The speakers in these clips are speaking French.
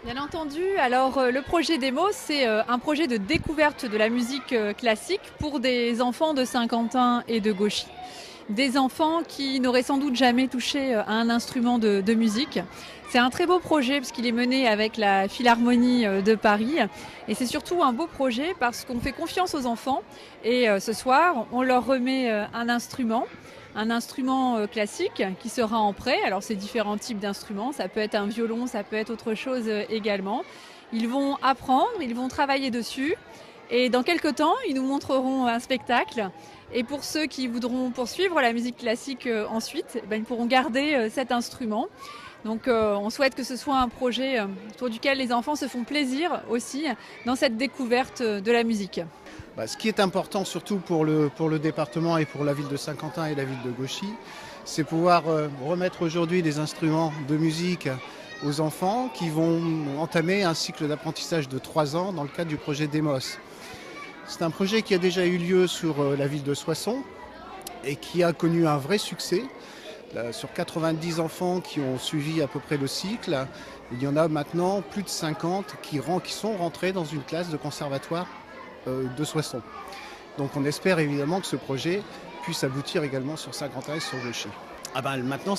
Bien entendu, alors le projet Demos, c'est un projet de découverte de la musique classique pour des enfants de Saint-Quentin et de Gauchy. Des enfants qui n'auraient sans doute jamais touché à un instrument de musique. C'est un très beau projet parce qu'il est mené avec la Philharmonie de Paris et c'est surtout un beau projet parce qu'on fait confiance aux enfants et ce soir on leur remet un instrument classique qui sera en prêt. Alors c'est différents types d'instruments, ça peut être un violon, ça peut être autre chose également. Ils vont apprendre, ils vont travailler dessus et dans quelques temps ils nous montreront un spectacle. Et pour ceux qui voudront poursuivre la musique classique ensuite, ils pourront garder cet instrument. Donc on souhaite que ce soit un projet autour duquel les enfants se font plaisir aussi dans cette découverte de la musique. Ce qui est important surtout pour le département et pour la ville de Saint-Quentin et la ville de Gauchy, c'est pouvoir remettre aujourd'hui des instruments de musique aux enfants qui vont entamer un cycle d'apprentissage de 3 ans dans le cadre du projet Demos. C'est un projet qui a déjà eu lieu sur la ville de Soissons et qui a connu un vrai succès. Sur 90 enfants qui ont suivi à peu près le cycle, il y en a maintenant plus de 50 qui sont rentrés dans une classe de conservatoire de Soissons. Donc on espère évidemment que ce projet puisse aboutir également sur Saint-Quentin et sur Gauchy. Maintenant,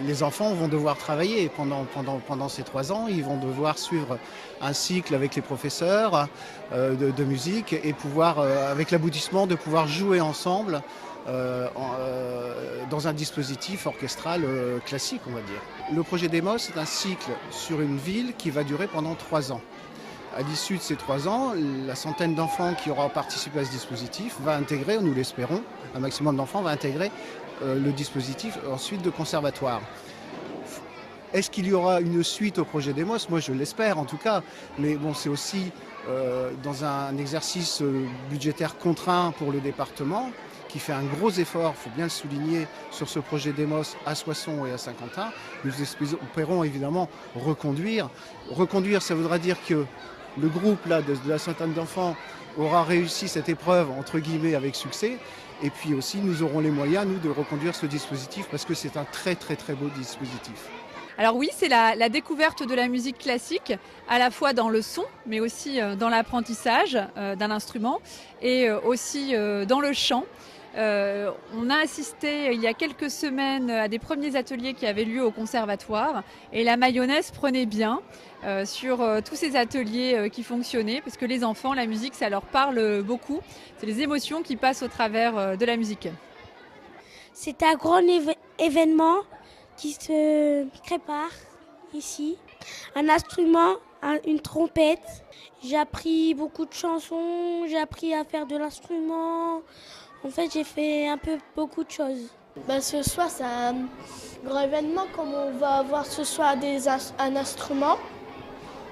les enfants vont devoir travailler pendant ces 3 ans. Ils vont devoir suivre un cycle avec les professeurs de musique et pouvoir, avec l'aboutissement, de pouvoir jouer ensemble dans un dispositif orchestral classique, on va dire. Le projet Demos, c'est un cycle sur une ville qui va durer pendant 3 ans. À l'issue de ces 3 ans, la centaine d'enfants qui aura participé à ce dispositif va intégrer, nous l'espérons, un maximum d'enfants va intégrer le dispositif ensuite de conservatoire. Est-ce qu'il y aura une suite au projet Demos? Moi je l'espère en tout cas, mais bon, c'est aussi dans un exercice budgétaire contraint pour le département qui fait un gros effort, il faut bien le souligner, sur ce projet Demos à Soissons et à Saint-Quentin. Nous espérons évidemment reconduire. Reconduire, ça voudra dire que le groupe là, de la centaine d'enfants aura réussi cette épreuve entre guillemets avec succès. Et puis aussi, nous aurons les moyens, nous, de reconduire ce dispositif parce que c'est un très très très beau dispositif. Alors oui, c'est la découverte de la musique classique, à la fois dans le son, mais aussi dans l'apprentissage d'un instrument et aussi dans le chant. On a assisté il y a quelques semaines à des premiers ateliers qui avaient lieu au conservatoire et la mayonnaise prenait bien sur tous ces ateliers qui fonctionnaient parce que les enfants, la musique, ça leur parle beaucoup. C'est les émotions qui passent au travers de la musique. C'est un grand événement qui se prépare ici. Un instrument, une trompette. J'ai appris beaucoup de chansons, j'ai appris à faire de l'instrument. En fait, j'ai fait beaucoup de choses. Ce soir, c'est un grand événement comme on va avoir ce soir un instrument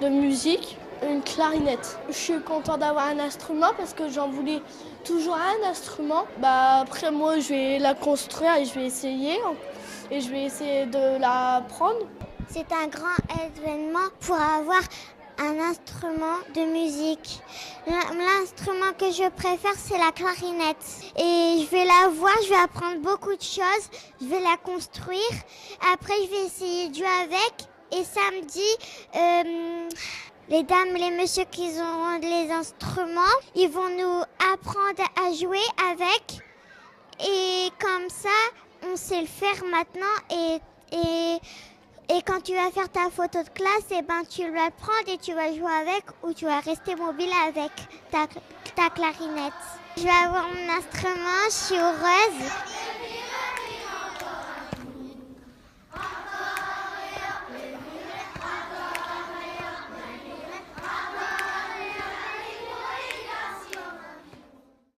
de musique, une clarinette. Je suis contente d'avoir un instrument parce que j'en voulais toujours un instrument. Après, moi, je vais la construire et je vais essayer de l'apprendre. C'est un grand événement pour avoir un instrument de musique. L'instrument que je préfère, c'est la clarinette. Et je vais la voir, je vais apprendre beaucoup de choses, je vais la construire. Après, je vais essayer de jouer avec. Et samedi, les dames, les messieurs qui auront les instruments, ils vont nous apprendre à jouer avec. Et comme ça, on sait le faire maintenant et quand tu vas faire ta photo de classe, tu vas le prendre et tu vas jouer avec ou tu vas rester mobile avec ta clarinette. Je vais avoir mon instrument, je suis heureuse.